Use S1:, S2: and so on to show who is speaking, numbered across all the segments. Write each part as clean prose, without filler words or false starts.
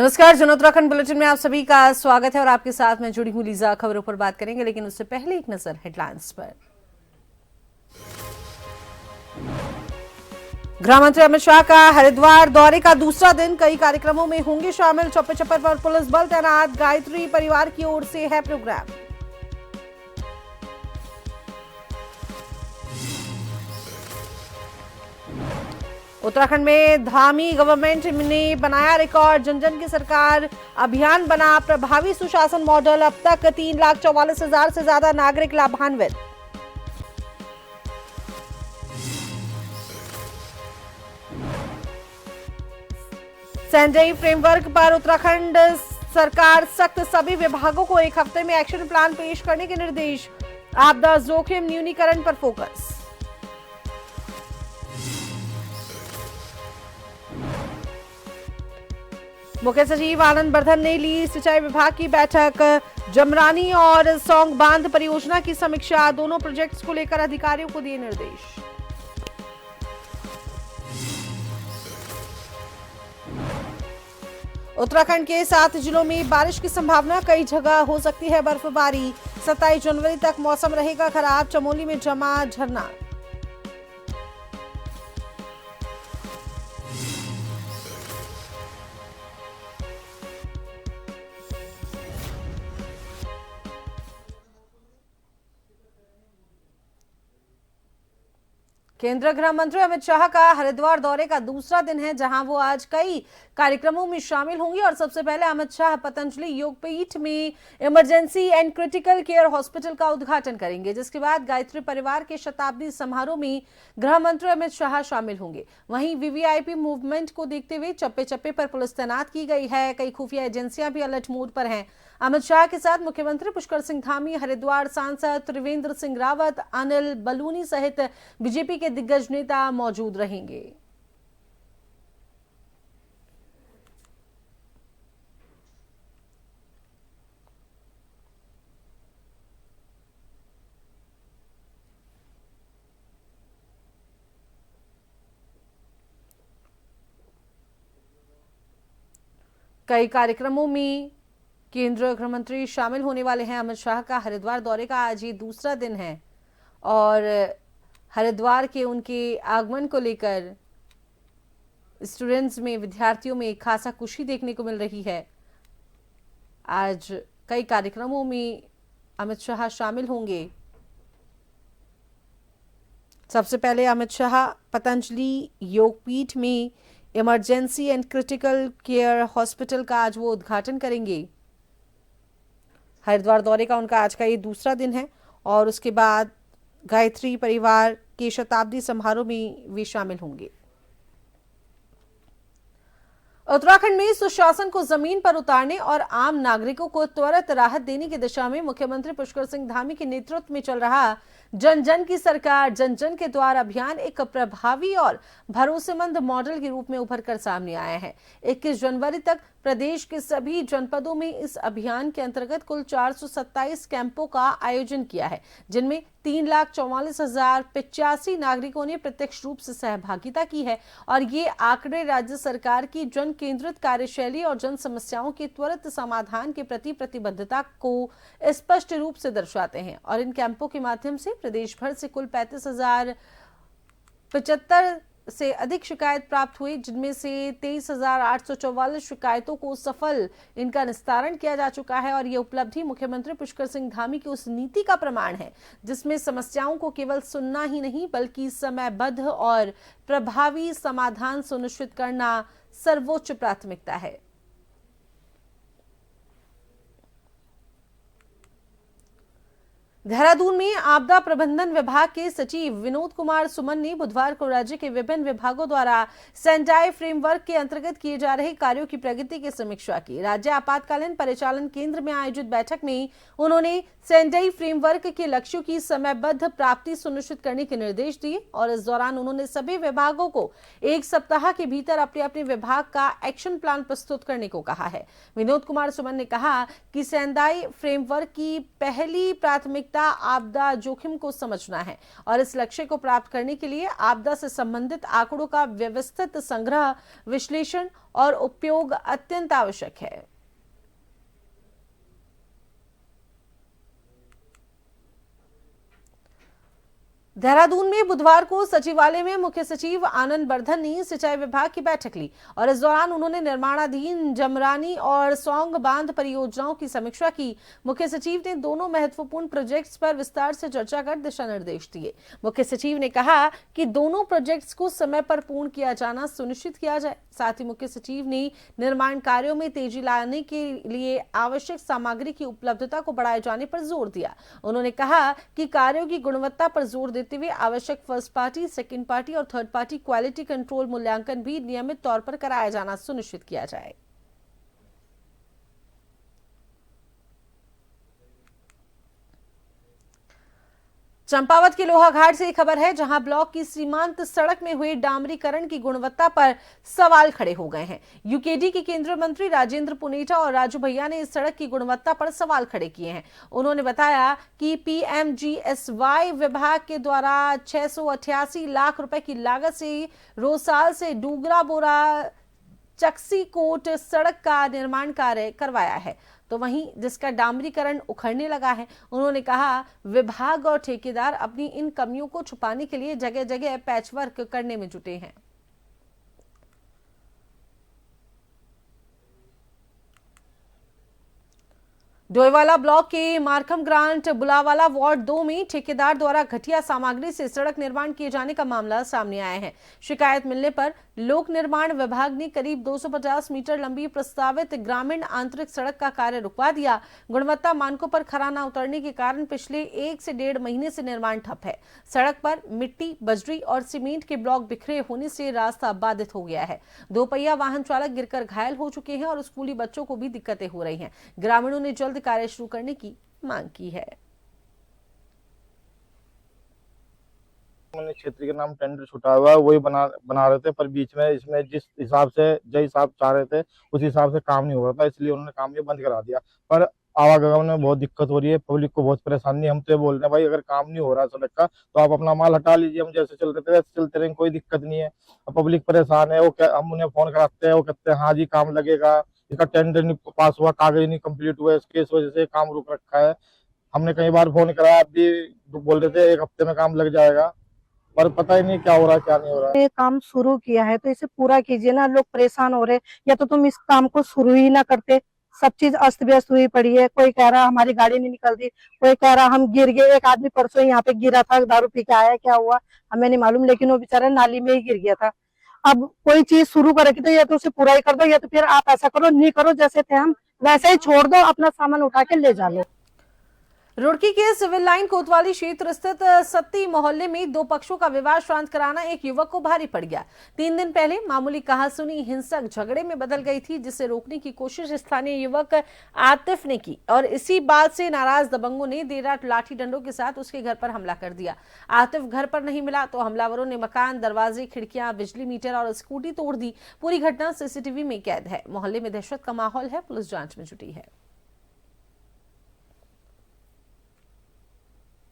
S1: नमस्कार, जन उत्तराखंड बुलेटिन में आप सभी का स्वागत है और आपके साथ मैं जुड़ी हूं लीजा। खबरों पर बात करेंगे, लेकिन उससे पहले एक नजर हेडलाइंस पर। गृह मंत्री अमित शाह का हरिद्वार दौरे का दूसरा दिन, कई कार्यक्रमों में होंगे शामिल। चप्पे चप्पे पर पुलिस बल तैनात, गायत्री परिवार की ओर से है प्रोग्राम। उत्तराखंड में धामी गवर्नमेंट ने बनाया रिकॉर्ड, जन जन की सरकार अभियान बना प्रभावी सुशासन मॉडल। अब तक 3,44,000 से ज्यादा नागरिक लाभान्वित। सैंडई फ्रेमवर्क पर उत्तराखंड सरकार सख्त, सभी विभागों को एक हफ्ते में एक्शन प्लान पेश करने के निर्देश। आपदा जोखिम न्यूनीकरण पर फोकस। मुख्य सचिव आनंद वर्धन ने ली सिंचाई विभाग की बैठक, जमरानी और सौंग बांध परियोजना की समीक्षा। दोनों प्रोजेक्ट्स को लेकर अधिकारियों को दिए निर्देश। उत्तराखंड के 7 जिलों में बारिश की संभावना, कई जगह हो सकती है बर्फबारी। 27 जनवरी तक मौसम रहेगा खराब, चमोली में जमा झरना। केंद्रीय गृह मंत्री अमित शाह का हरिद्वार दौरे का दूसरा दिन है, जहां वो आज कई कार्यक्रमों में शामिल होंगे। और सबसे पहले अमित शाह पतंजलि योगपीठ में emergency and critical care hospital का उद्घाटन करेंगे, जिसके बाद गायत्री परिवार के शताब्दी समारोह में गृह मंत्री अमित शाह शामिल होंगे। वहीं वीवीआईपी मूवमेंट को देखते हुए चप्पे चप्पे पर पुलिस तैनात की गई है, कई खुफिया एजेंसियां भी अलर्ट मोड पर हैं। अमित शाह के साथ मुख्यमंत्री पुष्कर सिंह धामी, हरिद्वार सांसद त्रिवेंद्र सिंह रावत, अनिल बलूनी सहित बीजेपी के दिग्गज नेता मौजूद रहेंगे। कई कार्यक्रमों में केंद्रीय गृह मंत्री शामिल होने वाले हैं। अमित शाह का हरिद्वार दौरे का आज ये दूसरा दिन है और हरिद्वार के उनके आगमन को लेकर स्टूडेंट्स में, विद्यार्थियों में खासा खुशी देखने को मिल रही है। आज कई कार्यक्रमों में अमित शाह शामिल होंगे। सबसे पहले अमित शाह पतंजलि योगपीठ में emergency and critical care hospital का आज वो उद्घाटन करेंगे। हरिद्वार दौरे का उनका आज का ये दूसरा दिन है और उसके बाद गायत्री परिवार के शताब्दी समारोह में वे शामिल होंगे। उत्तराखंड में सुशासन को जमीन पर उतारने और आम नागरिकों को त्वरित राहत देने की दिशा में मुख्यमंत्री पुष्कर सिंह धामी के नेतृत्व में चल रहा जन जन की सरकार, जन जन के द्वार अभियान एक प्रभावी और भरोसेमंद मॉडल के रूप में उभर कर सामने आया है। 21 जनवरी तक प्रदेश के सभी जनपदों में इस अभियान के अंतर्गत कुल 427 कैंपों का आयोजन किया है, जिनमें 3,44,085 नागरिकों ने प्रत्यक्ष रूप से सहभागिता की है। और ये आंकड़े राज्य सरकार की जन केंद्रित कार्यशैली और जन समस्याओं के त्वरित समाधान के प्रति प्रतिबद्धता को स्पष्ट रूप से दर्शाते हैं। और इन कैंपों के माध्यम से प्रदेश भर से कुल 35,075 से अधिक शिकायत प्राप्त हुई, जिनमें से 23,844 शिकायतों को सफल इनका निस्तारण किया जा चुका है। और ये उपलब्धि मुख्यमंत्री पुष्कर सिंह धामी की उस नीति का प्रमाण है, जिसमें समस्याओं को केवल सुनना ही नहीं, बल्कि समयबद्ध और प्रभावी समाधान सुनिश्चित करना सर्वोच्च प्राथमिकता है। देहरादून में आपदा प्रबंधन विभाग के सचिव विनोद कुमार सुमन ने बुधवार को राज्य के विभिन्न विभागों द्वारा सैंडई फ्रेमवर्क के अंतर्गत किए जा रहे कार्यों की प्रगति की समीक्षा की। राज्य आपातकालीन परिचालन केंद्र में आयोजित बैठक में उन्होंने सैंडई फ्रेमवर्क के लक्ष्यों की समयबद्ध प्राप्ति सुनिश्चित करने के निर्देश दिए। और इस दौरान उन्होंने सभी विभागों को 1 सप्ताह के भीतर अपने अपने विभाग का एक्शन प्लान प्रस्तुत करने को कहा है। विनोद कुमार सुमन ने कहा कि सैंडई फ्रेमवर्क की पहली प्राथमिकता प्राथमिकता आपदा जोखिम को समझना है और इस लक्ष्य को प्राप्त करने के लिए आपदा से संबंधित आंकड़ों का व्यवस्थित संग्रह, विश्लेषण और उपयोग अत्यंत आवश्यक है। देहरादून में बुधवार को सचिवालय में मुख्य सचिव आनंद वर्धन ने सिंचाई विभाग की बैठक ली और इस दौरान उन्होंने निर्माणाधीन जमरानी और सौंग बांध परियोजनाओं की समीक्षा की। मुख्य सचिव ने दोनों महत्वपूर्ण प्रोजेक्ट्स पर विस्तार से चर्चा कर दिशा निर्देश दिए। मुख्य सचिव ने कहा कि दोनों प्रोजेक्ट्स को समय पर पूर्ण किया जाना सुनिश्चित किया जाए। साथ ही मुख्य सचिव ने निर्माण कार्यों में तेजी लाने के लिए आवश्यक सामग्री की उपलब्धता को बढ़ाए जाने पर जोर दिया। उन्होंने कहा कि कार्यों की गुणवत्ता पर जोर देते हुए आवश्यक फर्स्ट पार्टी, सेकंड पार्टी और थर्ड पार्टी क्वालिटी कंट्रोल मूल्यांकन भी नियमित तौर पर कराया जाना सुनिश्चित किया जाए। चंपावत के लोहाघाट से एक खबर है, जहां ब्लॉक की सीमांत सड़क में हुए डामरीकरण की गुणवत्ता पर सवाल खड़े हो गए हैं। यूकेडी के केंद्रीय मंत्री राजेंद्र पुनेटा और राजू भैया ने इस सड़क की गुणवत्ता पर सवाल खड़े किए हैं। उन्होंने बताया कि पीएमजीएसवाई विभाग के द्वारा 688 लाख रुपए की लागत से रोसाल से डूगरा बोरा चक्सी कोट सड़क का निर्माण कार्य करवाया है, तो वहीं जिसका डामरीकरण उखड़ने लगा है। उन्होंने कहा विभाग और ठेकेदार अपनी इन कमियों को छुपाने के लिए जगह जगह पैचवर्क करने में जुटे हैं। डोईवाला ब्लॉक के मारकम ग्रांट बुलावाला वार्ड 2 में ठेकेदार द्वारा घटिया सामग्री से सड़क निर्माण किए जाने का मामला सामने आया है। शिकायत मिलने पर लोक निर्माण विभाग ने करीब 250 मीटर लंबी प्रस्तावित ग्रामीण आंतरिक सड़क का कार्य रुकवा दिया। गुणवत्ता मानकों पर खरा न उतरने के कारण पिछले 1 से 1.5 महीने से निर्माण ठप है। सड़क पर मिट्टी, बजरी और सीमेंट के ब्लॉक बिखरे होने से रास्ता बाधित हो गया है। 2 पहिया वाहन चालक गिरकर घायल हो चुके हैं और स्कूली बच्चों को भी दिक्कतें हो रही हैं। ग्रामीणों ने जल्द कार्य शुरू करने की मांग की है।
S2: मैंने क्षेत्र के नाम टेंडर छुटा हुआ है, वही बना रहे थे, पर बीच में इसमें जिस हिसाब से जो हिसाब चाह रहे थे उस हिसाब से काम नहीं हो रहा था, इसलिए उन्होंने काम ये बंद करा दिया। पर आवागमन में बहुत दिक्कत हो रही है, पब्लिक को बहुत परेशानी। हम तो बोल रहे हैं भाई, अगर काम नहीं हो रहा सड़क का तो आप अपना माल हटा लीजिए, हम जैसे चल रहे थे वैसे चलते रहेंगे, कोई दिक्कत नहीं है। पब्लिक परेशान है, हम उन्हें फोन कराते हैं, वो कहते हैं हाँ जी काम लगेगा, इसका टेंडर नहीं पास हुआ, कागज नहीं कंप्लीट हुआ, इसके इस वजह से काम रुक रखा है। हमने कई बार फोन कराया, अभी बोल रहे थे 1 हफ्ते में काम लग जाएगा, पर पता ही नहीं क्या हो रहा है क्या नहीं हो रहा है।
S3: ये काम शुरू किया है तो इसे पूरा कीजिए ना, लोग परेशान हो रहे। या तो तुम इस काम को शुरू ही ना करते। सब चीज अस्त व्यस्त हुई पड़ी है। कोई कह रहा हमारी गाड़ी नहीं निकल रही, कोई कह रहा हम गिर गए। एक आदमी परसों यहाँ पे गिरा था, दारू पी के आया, क्या हुआ हमें नहीं मालूम, लेकिन वो बेचारा नाली में ही गिर गया था। अब कोई चीज शुरू करेगी तो या तो उसे पूरा ही कर दो, या तो फिर आप ऐसा करो, नहीं करो जैसे थे हम वैसे ही छोड़ दो, अपना सामान उठा के ले जा लो।
S1: रुड़की के सिविल लाइन कोतवाली क्षेत्र स्थित सत्ती मोहल्ले में 2 पक्षों का विवाद शांत कराना एक युवक को भारी पड़ गया। 3 दिन पहले मामूली कहासुनी हिंसक झगड़े में बदल गई थी, जिसे रोकने की कोशिश स्थानीय युवक आतिफ ने की और इसी बात से नाराज दबंगों ने देर रात लाठी डंडों के साथ उसके घर पर हमला कर दिया। आतिफ घर पर नहीं मिला तो हमलावरों ने मकान, दरवाजे, खिड़कियां, बिजली मीटर और स्कूटी तोड़ दी। पूरी घटना सीसीटीवी में कैद है। मोहल्ले में दहशत का माहौल है, पुलिस जांच में जुटी है।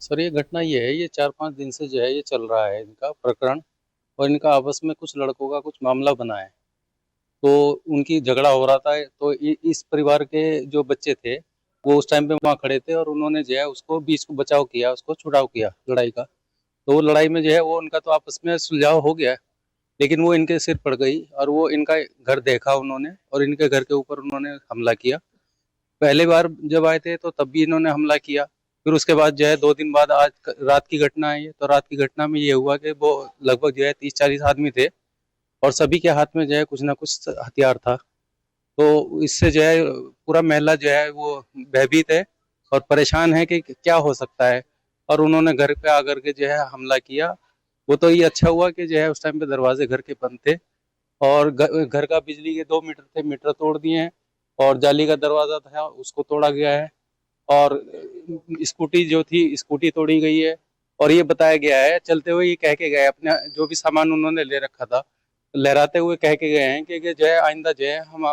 S4: सर ये घटना ये है, ये 4-5 दिन से जो है ये चल रहा है इनका प्रकरण, और इनका आपस में कुछ लड़कों का कुछ मामला बना है, तो उनकी झगड़ा हो रहा था। तो इस परिवार के जो बच्चे थे वो उस टाइम पे वहाँ खड़े थे और उन्होंने जो है उसको बीच को बचाव किया, उसको छुड़ाव किया लड़ाई का। तो वो लड़ाई में जो है वो उनका तो आपस में सुलझाव हो गया, लेकिन वो इनके सिर पड़ गई और वो इनका घर देखा उन्होंने और इनके घर के ऊपर उन्होंने हमला किया। पहले बार जब आए थे तो तब भी इन्होंने हमला किया। फिर उसके बाद जो है 2 दिन बाद आज रात की घटना है ये, तो रात की घटना में ये हुआ कि वो लगभग जो है 30-40 आदमी थे और सभी के हाथ में जो है कुछ ना कुछ हथियार था। तो इससे जो है पूरा महल्ला जो है वो भयभीत है और परेशान है कि क्या हो सकता है, और उन्होंने घर पे आकर के जो है हमला किया। वो तो ये अच्छा हुआ कि जो है उस टाइम पे दरवाजे घर के बंद थे और घर का बिजली के 2 मीटर थे, मीटर तोड़ दिए हैं और जाली का दरवाजा था उसको तोड़ा गया है और स्कूटी जो थी स्कूटी तोड़ी गई है। और ये बताया गया है चलते हुए, ये कह के गए अपने जो भी सामान उन्होंने ले रखा था, लहराते हुए कह के गए हैं कि जो है आइंदा जो है हम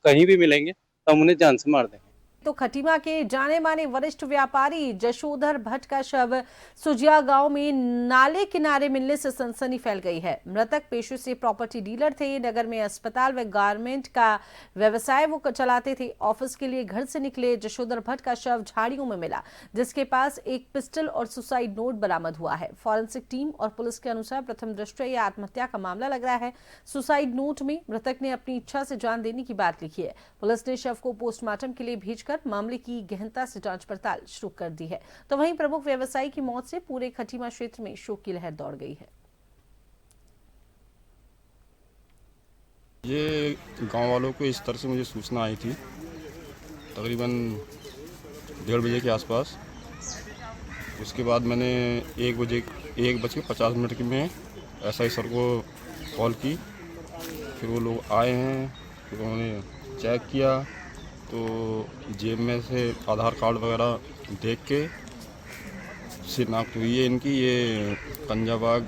S4: कहीं भी मिलेंगे तो हम उन्हें जान से मार देंगे।
S1: तो खटीमा के जाने माने वरिष्ठ व्यापारी जशोधर भट्ट का शव सुजिया गांव में नाले किनारे मिलने से सनसनी फैल गई है। मृतक पेशे से प्रॉपर्टी डीलर थे। नगर में अस्पताल व गारमेंट का व्यवसाय वो चलाते थे। ऑफिस के लिए घर से निकले जशोधर भट्ट का शव झाड़ियों में मिला, जिसके पास एक पिस्टल और सुसाइड नोट बरामद हुआ है। फॉरेंसिक टीम और पुलिस के अनुसार प्रथम दृष्टया यह आत्महत्या का मामला लग रहा है। सुसाइड नोट में मृतक ने अपनी इच्छा से जान देने की बात लिखी है। पुलिस ने शव को पोस्टमार्टम के लिए भेजकर मामले की गहनता से जांच पड़ताल शुरू कर दी है। तो वहीं प्रमुख व्यवसायी की मौत से पूरे खटीमा क्षेत्र में शोक की लहर दौड़ गई है।
S5: ये गांव वालों को इस तरह से मुझे सूचना आई थी तकरीबन 1:30 बजे के आसपास। उसके बाद मैंने 1:50 में SI सर को कॉल की। फिर वो लोग आए हैं, फिर उन्होंने चेक किया तो जेब में से आधार कार्ड वगैरह देख के शिनाख्त हुई है इनकी। ये पंजाबाग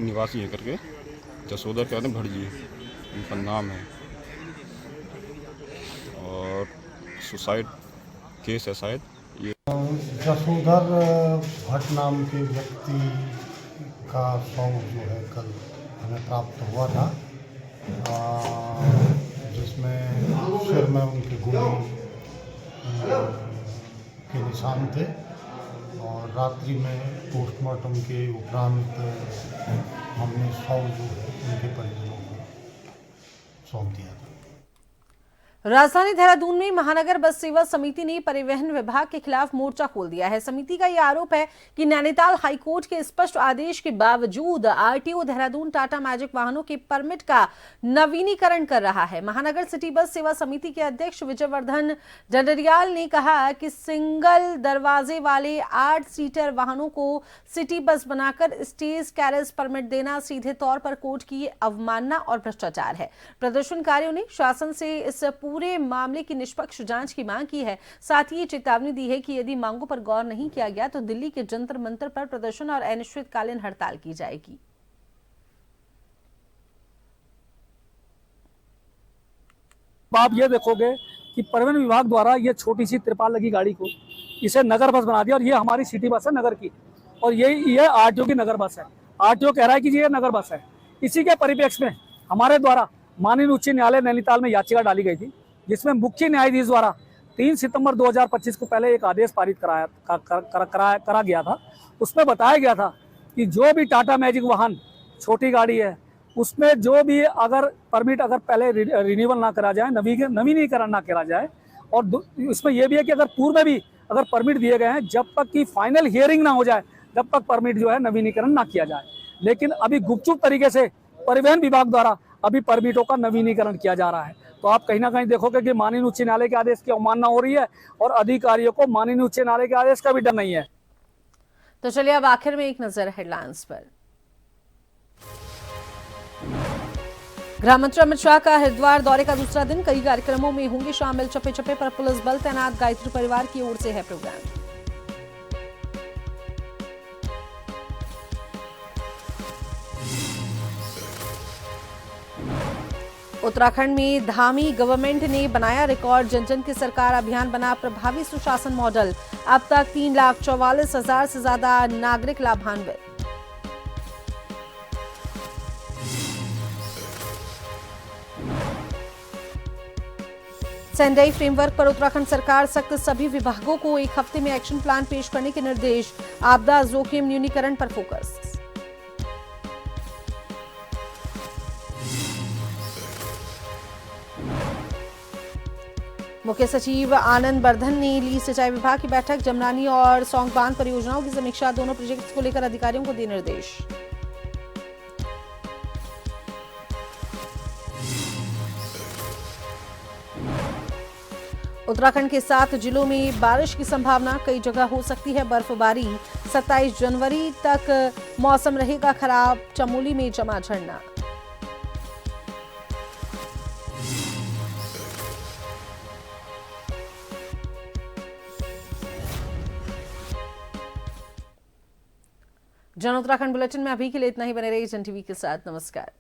S5: निवासी है करके, जसोधर कहते हैं भट्ट जी इनका नाम है। और सुसाइड केस है शायद। ये
S6: जसोधर भट्ट नाम के व्यक्ति का शव जो है कल हमें प्राप्त हुआ था, जिसमें सिर में उनके गोली के निशान थे। और रात्रि में पोस्टमार्टम के उपरांत हमने शव जो है उनके परिजनों को सौंप दिया था।
S1: राजधानी देहरादून में महानगर बस सेवा समिति ने परिवहन विभाग के खिलाफ मोर्चा खोल दिया है। समिति का यह आरोप है कि नैनीताल हाईकोर्ट के स्पष्ट आदेश के बावजूद आरटीओ देहरादून टाटा मैजिक वाहनों के परमिट का नवीनीकरण कर रहा है। महानगर सिटी बस सेवा समिति के अध्यक्ष विजयवर्धन डडरियाल ने कहा कि सिंगल दरवाजे वाले 8 सीटर वाहनों को सिटी बस बनाकर स्टेज कैरेज परमिट देना सीधे तौर पर कोर्ट की अवमानना और भ्रष्टाचार है। प्रदर्शनकारियों ने शासन से इस पूरे मामले की निष्पक्ष जांच की मांग की है। साथ ही चेतावनी दी है कि यदि मांगों पर गौर नहीं किया गया तो दिल्ली के जंतर मंतर पर प्रदर्शन और अनिश्चितकालीन हड़ताल की जाएगी।
S7: आप ये देखोगे कि परिवहन विभाग द्वारा ये छोटी सी तिरपाल लगी गाड़ी को इसे नगर बस बना दिया, और ये हमारी सिटी बस है नगर की, और ये आरटीओ की नगर बस है। आरटीओ कह रहा है कि ये नगर बस है। इसी के परिप्रेक्ष्य में हमारे द्वारा माननीय उच्च न्यायालय नैनीताल में याचिका डाली गई थी, जिसमें मुख्य न्यायाधीश द्वारा 3 सितंबर 2025 को पहले एक आदेश पारित करा गया था। उसमें बताया गया था कि जो भी टाटा मैजिक वाहन छोटी गाड़ी है उसमें जो भी अगर परमिट अगर पहले रिन्यूअल ना करा जाए, नवीनीकरण ना करा जाए, और इसमें यह भी है कि अगर पूर्व में भी अगर परमिट दिए गए हैं, जब तक कि फाइनल हियरिंग ना हो जाए जब तक परमिट जो है नवीनीकरण ना किया जाए। लेकिन अभी गुपचुप तरीके से परिवहन विभाग द्वारा अभी परमिटों का नवीनीकरण किया जा रहा है। तो आप कहीं ना कहीं देखोगे कि माननीय उच्च न्यायालय के आदेश की अवमानना हो रही है और अधिकारियों को माननीय उच्च न्यायालय के आदेश का भी डर नहीं है।
S1: तो चलिए अब आखिर में एक नजर हेडलाइंस पर। गृह मंत्री अमित शाह का हरिद्वार दौरे का दूसरा दिन, कई कार्यक्रमों में होंगे शामिल। चप्पे चप्पे पर पुलिस बल तैनात, गायत्री परिवार की ओर से है प्रोग्राम। उत्तराखंड में धामी गवर्नमेंट ने बनाया रिकॉर्ड, जन जन की सरकार अभियान बना प्रभावी सुशासन मॉडल। अब तक 3,44,000 से ज्यादा नागरिक लाभान्वित। सेंडई फ्रेमवर्क पर उत्तराखंड सरकार सख्त, सभी विभागों को एक हफ्ते में एक्शन प्लान पेश करने के निर्देश। आपदा जोखिम न्यूनीकरण पर फोकस। मुख्य सचिव आनंद वर्धन ने ली सिंचाई विभाग की बैठक, जमनानी और सौंग बांध परियोजनाओं की समीक्षा, दोनों प्रोजेक्ट्स को लेकर अधिकारियों को दिए निर्देश। उत्तराखंड के 7 जिलों में बारिश की संभावना, कई जगह हो सकती है बर्फबारी। 27 जनवरी तक मौसम रहेगा खराब, चमोली में जमा झरना। जन उत्तराखंड बुलेटिन में अभी के लिए इतना ही। बने रहिए जन टीवी के साथ। नमस्कार।